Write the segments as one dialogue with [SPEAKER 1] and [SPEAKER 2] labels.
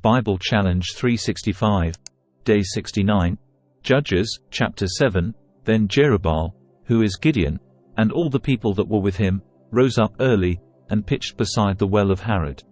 [SPEAKER 1] Bible Challenge 365. Day 69. Judges, Chapter 7. Then Jerubbaal, who is Gideon, and all the people that were with him, rose up early, and pitched beside the well of Harod.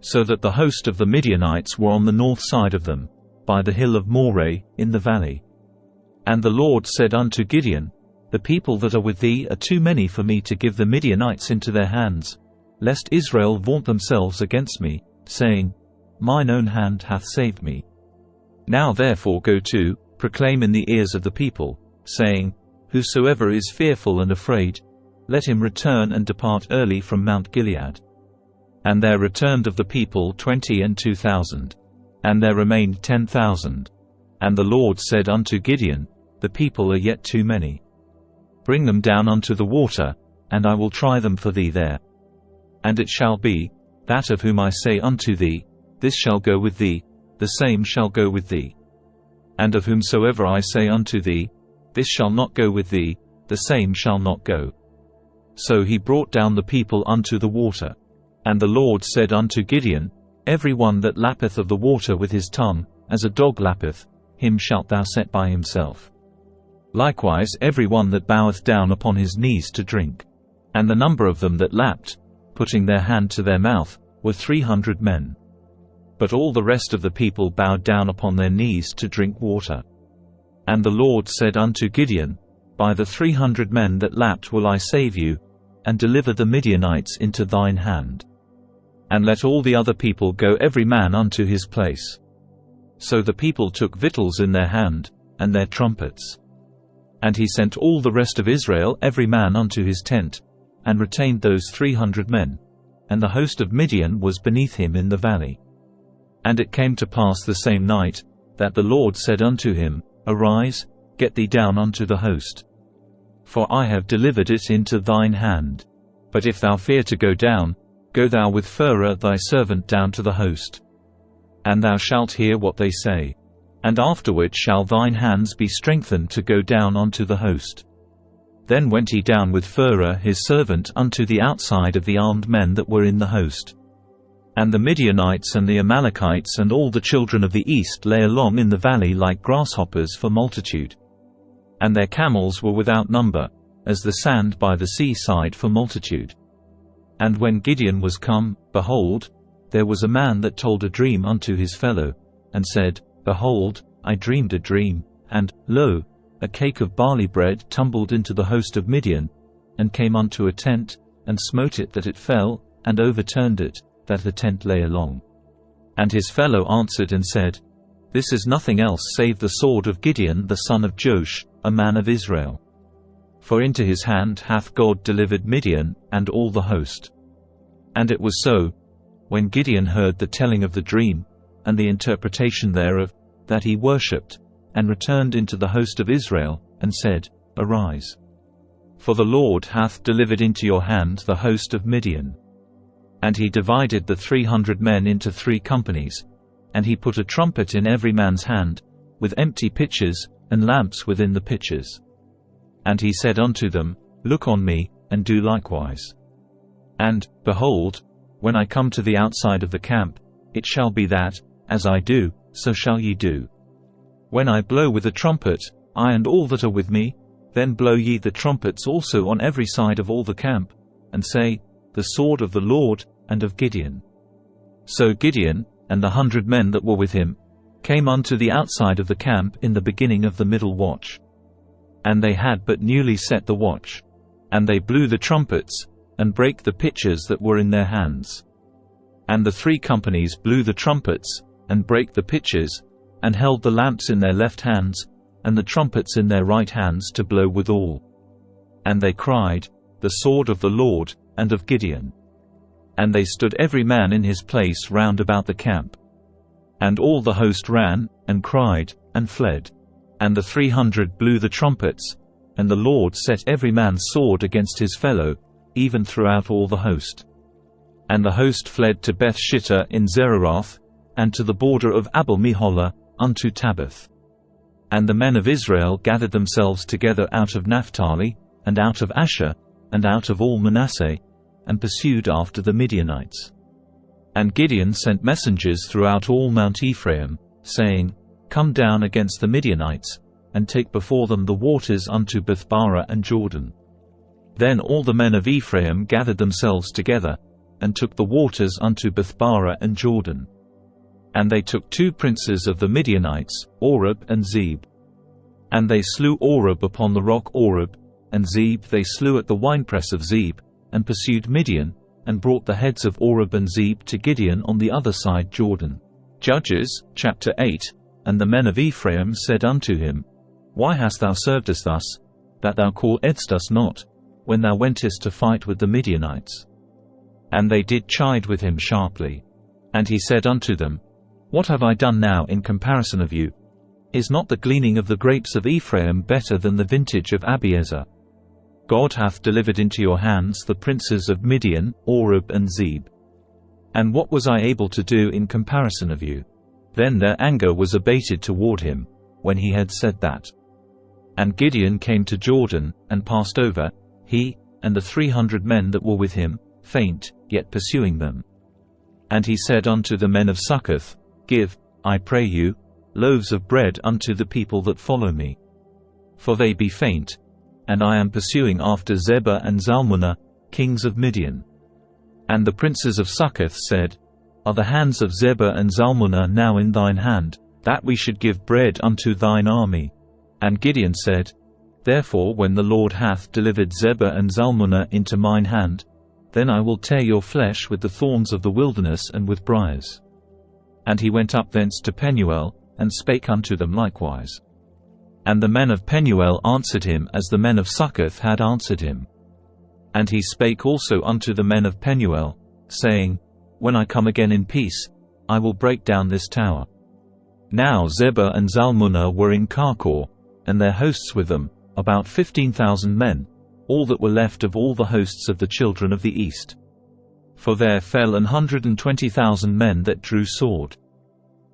[SPEAKER 1] So that the host of the Midianites were on the north side of them, by the hill of Moreh, in the valley. And the Lord said unto Gideon, The people that are with thee are too many for me to give the Midianites into their hands, lest Israel vaunt themselves against me, saying, Mine own hand hath saved me. Now therefore go to, proclaim in the ears of the people, saying, Whosoever is fearful and afraid, let him return and depart early from Mount Gilead. And there returned of the people 22,000. And there remained 10,000. And the Lord said unto Gideon, The people are yet too many. Bring them down unto the water, and I will try them for thee there. And it shall be, that of whom I say unto thee, This shall go with thee, the same shall go with thee. And of whomsoever I say unto thee, This shall not go with thee, the same shall not go. So he brought down the people unto the water. And the Lord said unto Gideon, Every one that lappeth of the water with his tongue, as a dog lappeth, him shalt thou set by himself. Likewise every one that boweth down upon his knees to drink. And the number of them that lapped, putting their hand to their mouth, were 300 men. But all the rest of the people bowed down upon their knees to drink water. And the Lord said unto Gideon, By the 300 men that lapped will I save you, and deliver the Midianites into thine hand. And let all the other people go every man unto his place. So the people took victuals in their hand, and their trumpets. And he sent all the rest of Israel every man unto his tent, and retained those 300 men, and the host of Midian was beneath him in the valley. And it came to pass the same night, that the Lord said unto him, Arise, get thee down unto the host. For I have delivered it into thine hand. But if thou fear to go down, go thou with Phurah thy servant down to the host. And thou shalt hear what they say. And afterward shall thine hands be strengthened to go down unto the host. Then went he down with Phurah his servant unto the outside of the armed men that were in the host. And the Midianites and the Amalekites and all the children of the east lay along in the valley like grasshoppers for multitude. And their camels were without number, as the sand by the seaside for multitude. And when Gideon was come, behold, there was a man that told a dream unto his fellow, and said, Behold, I dreamed a dream, and, lo, a cake of barley bread tumbled into the host of Midian, and came unto a tent, and smote it that it fell, and overturned it, that the tent lay along. And his fellow answered and said, This is nothing else save the sword of Gideon the son of Joash, a man of Israel. For into his hand hath God delivered Midian, and all the host. And it was so, when Gideon heard the telling of the dream, and the interpretation thereof, that he worshipped, and returned into the host of Israel, and said, Arise. For the Lord hath delivered into your hand the host of Midian. And he divided the 300 men into 3 companies, and he put a trumpet in every man's hand, with empty pitchers, and lamps within the pitchers. And he said unto them, Look on me, and do likewise. And, behold, when I come to the outside of the camp, it shall be that, as I do, so shall ye do. When I blow with the trumpet, I and all that are with me, then blow ye the trumpets also on every side of all the camp, and say, The sword of the Lord, and of Gideon. So Gideon, and the 100 men that were with him, came unto the outside of the camp in the beginning of the middle watch. And they had but newly set the watch. And they blew the trumpets, and brake the pitchers that were in their hands. And the 3 companies blew the trumpets, and brake the pitchers, and held the lamps in their left hands, and the trumpets in their right hands to blow withal. And they cried, The sword of the Lord, and of Gideon. And they stood every man in his place round about the camp. And all the host ran, and cried, and fled. And the 300 blew the trumpets, and the Lord set every man's sword against his fellow, even throughout all the host. And the host fled to Beth-shittah in Zererath, and to the border of Abel-meholah, unto Tabbath. And the men of Israel gathered themselves together out of Naphtali, and out of Asher, and out of all Manasseh, and pursued after the Midianites. And Gideon sent messengers throughout all Mount Ephraim, saying, Come down against the Midianites, and take before them the waters unto Bethbara and Jordan. Then all the men of Ephraim gathered themselves together, and took the waters unto Bethbara and Jordan. And they took 2 princes of the Midianites, Oreb and Zeb. And they slew Oreb upon the rock Oreb, and Zeb they slew at the winepress of Zeb, and pursued Midian, and brought the heads of Oreb and Zeb to Gideon on the other side Jordan. Judges, chapter 8. And the men of Ephraim said unto him, Why hast thou served us thus, that thou calledst us not, when thou wentest to fight with the Midianites? And they did chide with him sharply. And he said unto them, What have I done now in comparison of you? Is not the gleaning of the grapes of Ephraim better than the vintage of Abiezer? God hath delivered into your hands the princes of Midian, Oreb and Zeb. And what was I able to do in comparison of you? Then their anger was abated toward him, when he had said that. And Gideon came to Jordan, and passed over, he, and the 300 men that were with him, faint, yet pursuing them. And he said unto the men of Succoth, Give, I pray you, loaves of bread unto the people that follow me. For they be faint, and I am pursuing after Zebah and Zalmunna, kings of Midian. And the princes of Succoth said, Are the hands of Zebah and Zalmunna now in thine hand, that we should give bread unto thine army? And Gideon said, Therefore when the Lord hath delivered Zebah and Zalmunna into mine hand, then I will tear your flesh with the thorns of the wilderness and with briars. And he went up thence to Penuel, and spake unto them likewise. And the men of Penuel answered him as the men of Succoth had answered him. And he spake also unto the men of Penuel, saying, When I come again in peace, I will break down this tower. Now Zebah and Zalmunna were in Karkor, and their hosts with them, about 15,000 men, all that were left of all the hosts of the children of the east. For there fell 120,000 men that drew sword.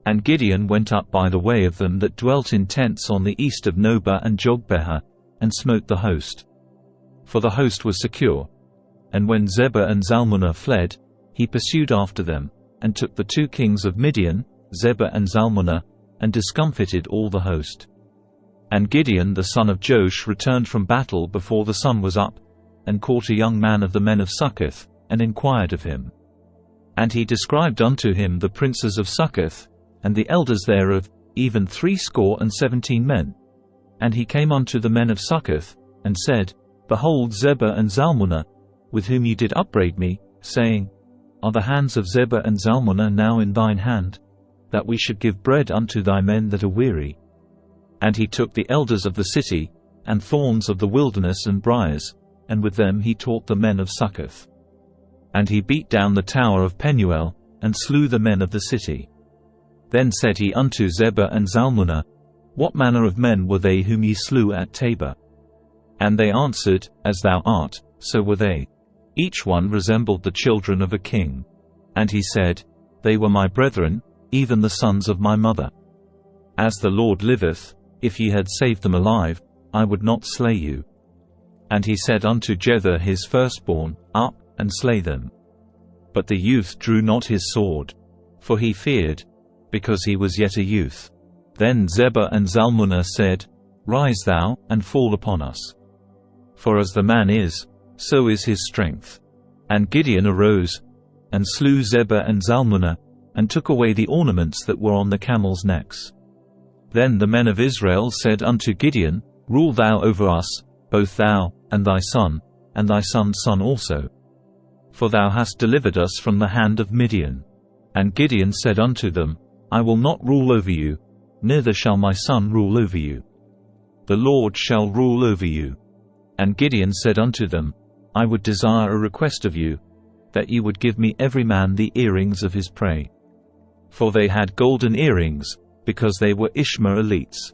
[SPEAKER 1] And Gideon went up by the way of them that dwelt in tents on the east of Nobah and Jogbehah, and smote the host. For the host was secure. And when Zebah and Zalmunna fled, he pursued after them, and took the 2 kings of Midian, Zebah and Zalmunna, and discomfited all the host. And Gideon the son of Joash returned from battle before the sun was up, and caught a young man of the men of Succoth, and inquired of him. And he described unto him the princes of Succoth, and the elders thereof, even 70 men. And he came unto the men of Succoth, and said, Behold Zebah and Zalmunna, with whom ye did upbraid me, saying, Are the hands of Zebah and Zalmunna now in thine hand, that we should give bread unto thy men that are weary? And he took the elders of the city, and thorns of the wilderness and briars, and with them he taught the men of Succoth. And he beat down the tower of Penuel, and slew the men of the city. Then said he unto Zebah and Zalmunna, What manner of men were they whom ye slew at Tabor? And they answered, As thou art, so were they. Each one resembled the children of a king. And he said, They were my brethren, even the sons of my mother. As the Lord liveth, if ye had saved them alive, I would not slay you. And he said unto Jether his firstborn, Up, and slay them. But the youth drew not his sword, for he feared, because he was yet a youth. Then Zebah and Zalmunna said, Rise thou, and fall upon us. For as the man is, so is his strength. And Gideon arose, and slew Zebah and Zalmunna, and took away the ornaments that were on the camels' necks. Then the men of Israel said unto Gideon, Rule thou over us, both thou, and thy son, and thy son's son also. For thou hast delivered us from the hand of Midian. And Gideon said unto them, I will not rule over you, neither shall my son rule over you. The Lord shall rule over you. And Gideon said unto them, I would desire a request of you, that ye would give me every man the earrings of his prey. For they had golden earrings, because they were Ishmaelites.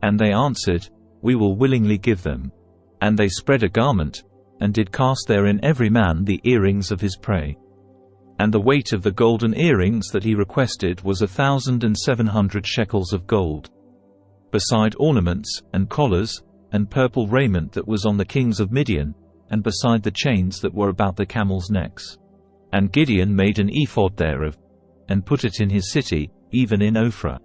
[SPEAKER 1] And they answered, We will willingly give them. And they spread a garment, and did cast therein every man the earrings of his prey. And the weight of the golden earrings that he requested was 1,700 shekels of gold, beside ornaments, and collars, and purple raiment that was on the kings of Midian, and beside the chains that were about the camels' necks. And Gideon made an ephod thereof, and put it in his city, even in Ophrah.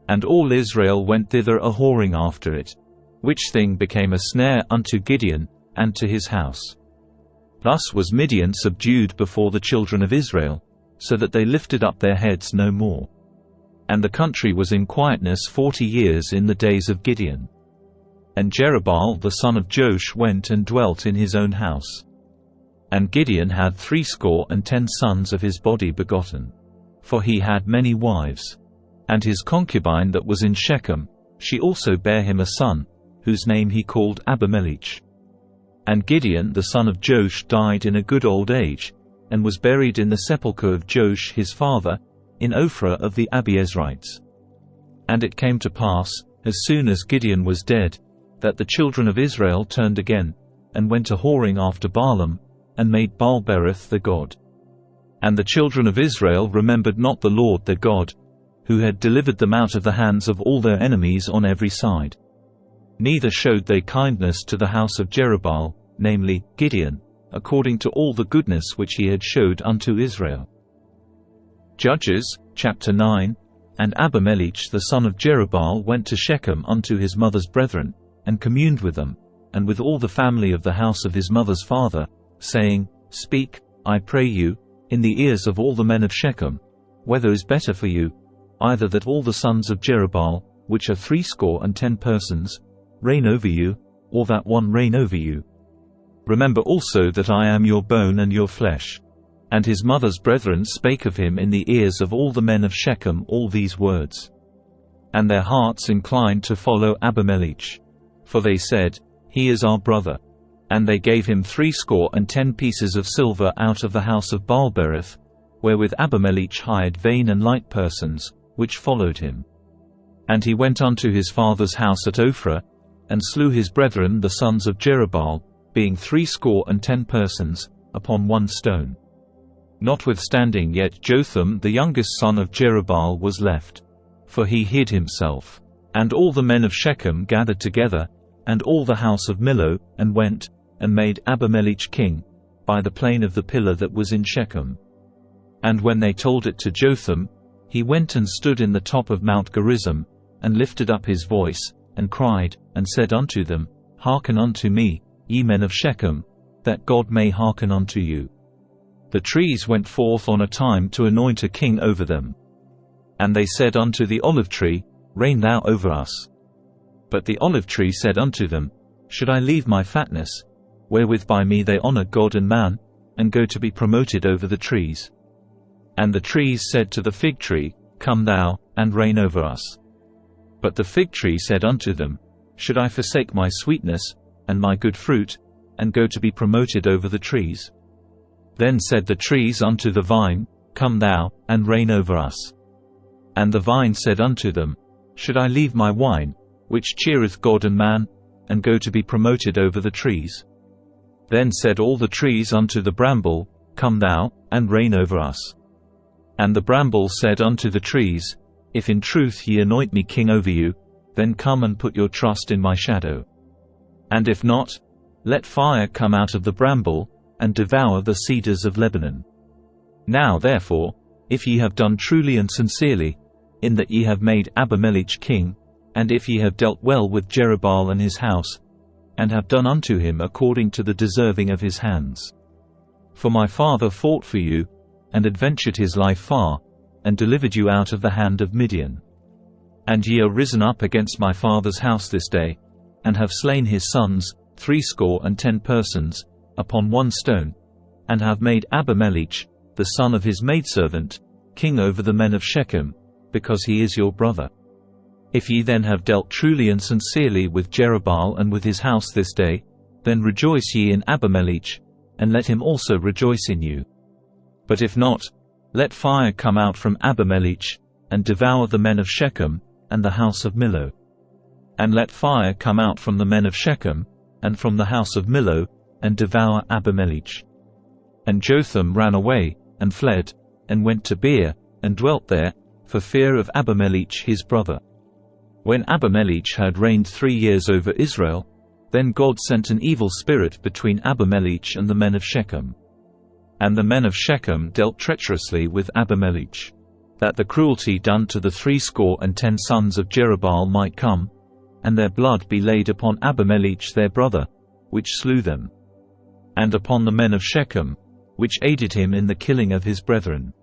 [SPEAKER 1] And all Israel went thither a-whoring after it, which thing became a snare unto Gideon, and to his house. Thus was Midian subdued before the children of Israel, so that they lifted up their heads no more. And the country was in quietness 40 years in the days of Gideon. And Jerubbaal the son of Joash went and dwelt in his own house. And Gideon had 70 sons of his body begotten, for he had many wives. And his concubine that was in Shechem, she also bare him a son, whose name he called Abimelech. And Gideon the son of Joash died in a good old age, and was buried in the sepulchre of Joash his father, in Ophrah of the Abiezrites. And it came to pass, as soon as Gideon was dead, that the children of Israel turned again, and went a-whoring after Baalim, and made Baal-berith their god. And the children of Israel remembered not the Lord their God, who had delivered them out of the hands of all their enemies on every side. Neither showed they kindness to the house of Jerubbaal, namely, Gideon, according to all the goodness which he had showed unto Israel. Judges, chapter 9. And Abimelech the son of Jerubbaal went to Shechem unto his mother's brethren, and communed with them, and with all the family of the house of his mother's father, saying, Speak, I pray you, in the ears of all the men of Shechem, whether is better for you, either that all the sons of Jerubbaal, which are 70 persons, reign over you, or that one reign over you. Remember also that I am your bone and your flesh. And his mother's brethren spake of him in the ears of all the men of Shechem all these words. And their hearts inclined to follow Abimelech. For they said, He is our brother. And they gave him 70 pieces of silver out of the house of Baal-berith, wherewith Abimelech hired vain and light persons, which followed him. And he went unto his father's house at Ophrah, and slew his brethren the sons of Jerubbaal, being 70 persons, upon one stone. Notwithstanding yet Jotham the youngest son of Jerubbaal was left, for he hid himself. And all the men of Shechem gathered together, and all the house of Millo, and went, and made Abimelech king, by the plain of the pillar that was in Shechem. And when they told it to Jotham, he went and stood in the top of Mount Gerizim, and lifted up his voice, and cried, and said unto them, Hearken unto me, ye men of Shechem, that God may hearken unto you. The trees went forth on a time to anoint a king over them. And they said unto the olive tree, Reign thou over us. But the olive tree said unto them, Should I leave my fatness, wherewith by me they honour God and man, and go to be promoted over the trees? And the trees said to the fig tree, Come thou, and reign over us. But the fig tree said unto them, Should I forsake my sweetness, and my good fruit, and go to be promoted over the trees? Then said the trees unto the vine, Come thou, and reign over us. And the vine said unto them, Should I leave my wine, which cheereth God and man, and go to be promoted over the trees? Then said all the trees unto the bramble, Come thou, and reign over us. And the bramble said unto the trees, If in truth ye anoint me king over you, then come and put your trust in my shadow. And if not, let fire come out of the bramble, and devour the cedars of Lebanon. Now therefore, if ye have done truly and sincerely, in that ye have made Abimelech king, and if ye have dealt well with Jerubbaal and his house, and have done unto him according to the deserving of his hands. For my father fought for you, and adventured his life far, and delivered you out of the hand of Midian. And ye are risen up against my father's house this day, and have slain his sons, 70 persons, upon one stone, and have made Abimelech, the son of his maidservant, king over the men of Shechem, because he is your brother. If ye then have dealt truly and sincerely with Jerubbaal and with his house this day, then rejoice ye in Abimelech, and let him also rejoice in you. But if not, let fire come out from Abimelech, and devour the men of Shechem, and the house of Millo. And let fire come out from the men of Shechem, and from the house of Millo, and devour Abimelech. And Jotham ran away, and fled, and went to Beer, and dwelt there, for fear of Abimelech his brother. When Abimelech had reigned 3 years over Israel, then God sent an evil spirit between Abimelech and the men of Shechem. And the men of Shechem dealt treacherously with Abimelech, that the cruelty done to the 70 sons of Jerubbaal might come, and their blood be laid upon Abimelech their brother, which slew them, and upon the men of Shechem, which aided him in the killing of his brethren.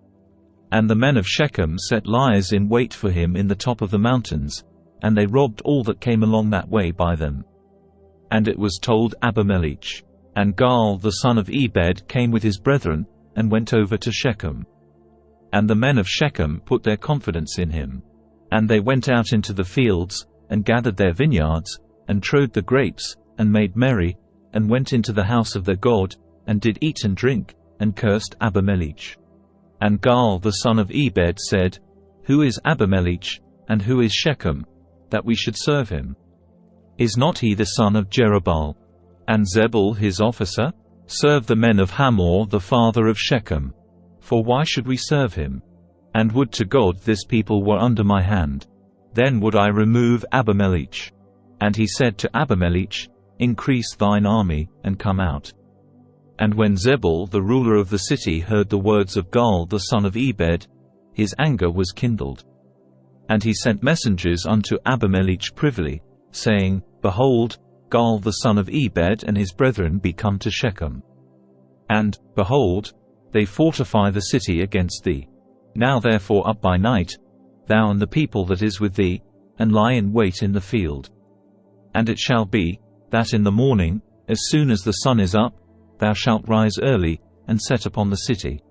[SPEAKER 1] And the men of Shechem set liers in wait for him in the top of the mountains, and they robbed all that came along that way by them. And it was told Abimelech. And Gaal the son of Ebed came with his brethren, and went over to Shechem. And the men of Shechem put their confidence in him. And they went out into the fields, and gathered their vineyards, and trode the grapes, and made merry, and went into the house of their God, and did eat and drink, and cursed Abimelech. And Gaal the son of Ebed said, Who is Abimelech, and who is Shechem, that we should serve him? Is not he the son of Jerubbaal? And Zebul his officer? Serve the men of Hamor the father of Shechem. For why should we serve him? And would to God this people were under my hand. Then would I remove Abimelech. And he said to Abimelech, Increase thine army, and come out. And when Zebul the ruler of the city heard the words of Gaal the son of Ebed, his anger was kindled. And he sent messengers unto Abimelech privily, saying, Behold, Gaal the son of Ebed and his brethren be come to Shechem. And, behold, they fortify the city against thee. Now therefore up by night, thou and the people that is with thee, and lie in wait in the field. And it shall be, that in the morning, as soon as the sun is up, thou shalt rise early, and set upon the city.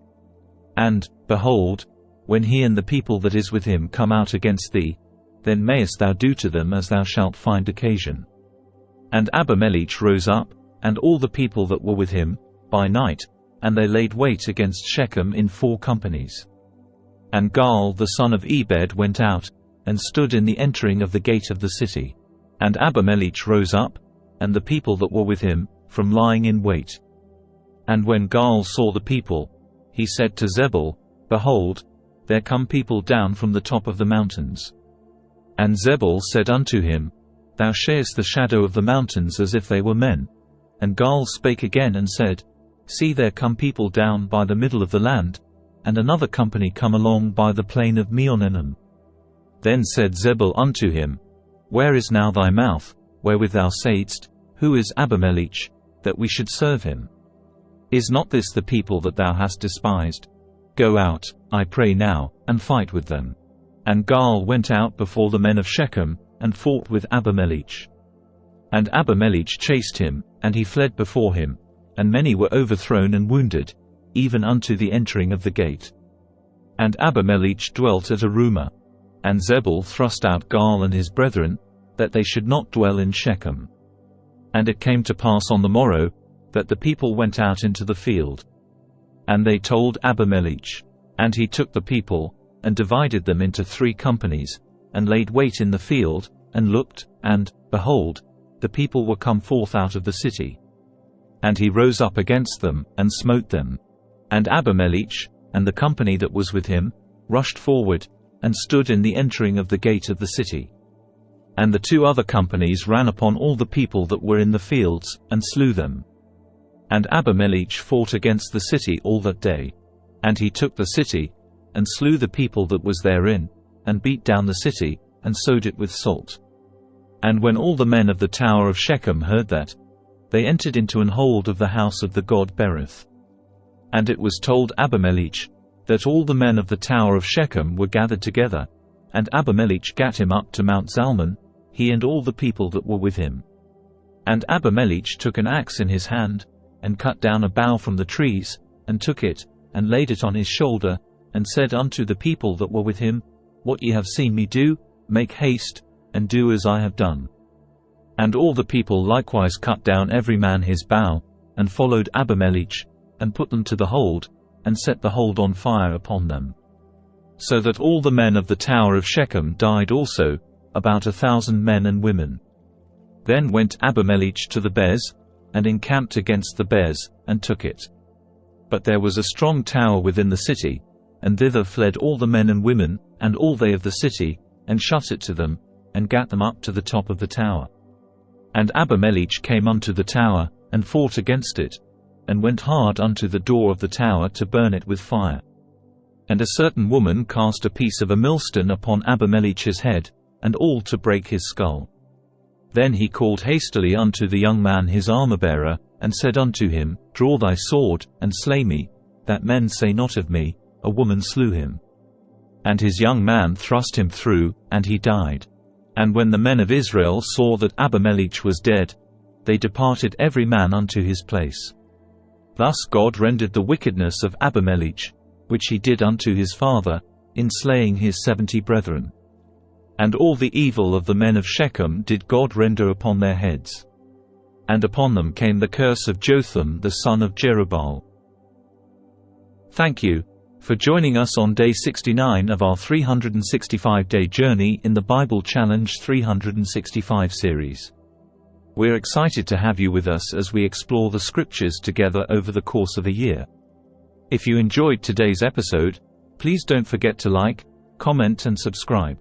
[SPEAKER 1] And, behold, when he and the people that is with him come out against thee, then mayest thou do to them as thou shalt find occasion. And Abimelech rose up, and all the people that were with him, by night, and they laid wait against Shechem in 4 companies. And Gaal the son of Ebed went out, and stood in the entering of the gate of the city. And Abimelech rose up, and the people that were with him, from lying in wait. And when Gaal saw the people, he said to Zebul, Behold, there come people down from the top of the mountains. And Zebul said unto him, Thou sharest the shadow of the mountains as if they were men. And Gaal spake again and said, See, there come people down by the middle of the land, and another company come along by the plain of Meonenim. Then said Zebul unto him, Where is now thy mouth, wherewith thou saidst, Who is Abimelech, that we should serve him? Is not this the people that thou hast despised? Go out, I pray now, and fight with them. And Gaal went out before the men of Shechem, and fought with Abimelech. And Abimelech chased him, and he fled before him, and many were overthrown and wounded, even unto the entering of the gate. And Abimelech dwelt at Arumah. And Zebul thrust out Gaal and his brethren, that they should not dwell in Shechem. And it came to pass on the morrow, that the people went out into the field. And they told Abimelech. And he took the people, and divided them into 3 companies, and laid wait in the field, and looked, and, behold, the people were come forth out of the city. And he rose up against them, and smote them. And Abimelech, and the company that was with him, rushed forward, and stood in the entering of the gate of the city. And the 2 other companies ran upon all the people that were in the fields, and slew them. And Abimelech fought against the city all that day. And he took the city, and slew the people that was therein, and beat down the city, and sowed it with salt. And when all the men of the tower of Shechem heard that, they entered into an hold of the house of the god Berith. And it was told Abimelech, that all the men of the tower of Shechem were gathered together, and Abimelech gat him up to Mount Zalmon, he and all the people that were with him. And Abimelech took an axe in his hand, and cut down a bough from the trees, and took it, and laid it on his shoulder, and said unto the people that were with him, What ye have seen me do, make haste, and do as I have done. And all the people likewise cut down every man his bough, and followed Abimelech, and put them to the hold, and set the hold on fire upon them. So that all the men of the tower of Shechem died also, about 1,000 men and women. Then went Abimelech to the Bez, and encamped against the Bez, and took it. But there was a strong tower within the city, and thither fled all the men and women, and all they of the city, and shut it to them, and gat them up to the top of the tower. And Abimelech came unto the tower, and fought against it, and went hard unto the door of the tower to burn it with fire. And a certain woman cast a piece of a millstone upon Abimelech's head, and all to break his skull. Then he called hastily unto the young man his armor-bearer, and said unto him, Draw thy sword, and slay me, that men say not of me, A woman slew him. And his young man thrust him through, and he died. And when the men of Israel saw that Abimelech was dead, they departed every man unto his place. Thus God rendered the wickedness of Abimelech, which he did unto his father, in slaying his 70 brethren. And all the evil of the men of Shechem did God render upon their heads. And upon them came the curse of Jotham the son of Jerubbaal. Thank you for joining us on day 69 of our 365-day journey in the Bible Challenge 365 series. We're excited to have you with us as we explore the scriptures together over the course of a year. If you enjoyed today's episode, please don't forget to like, comment and subscribe.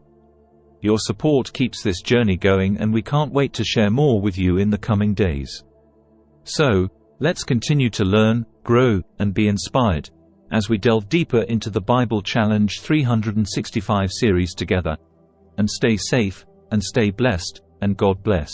[SPEAKER 1] Your support keeps this journey going, and we can't wait to share more with you in the coming days. So, let's continue to learn, grow, and be inspired as we delve deeper into the Bible Challenge 365 series together. And stay safe, and stay blessed, and God bless.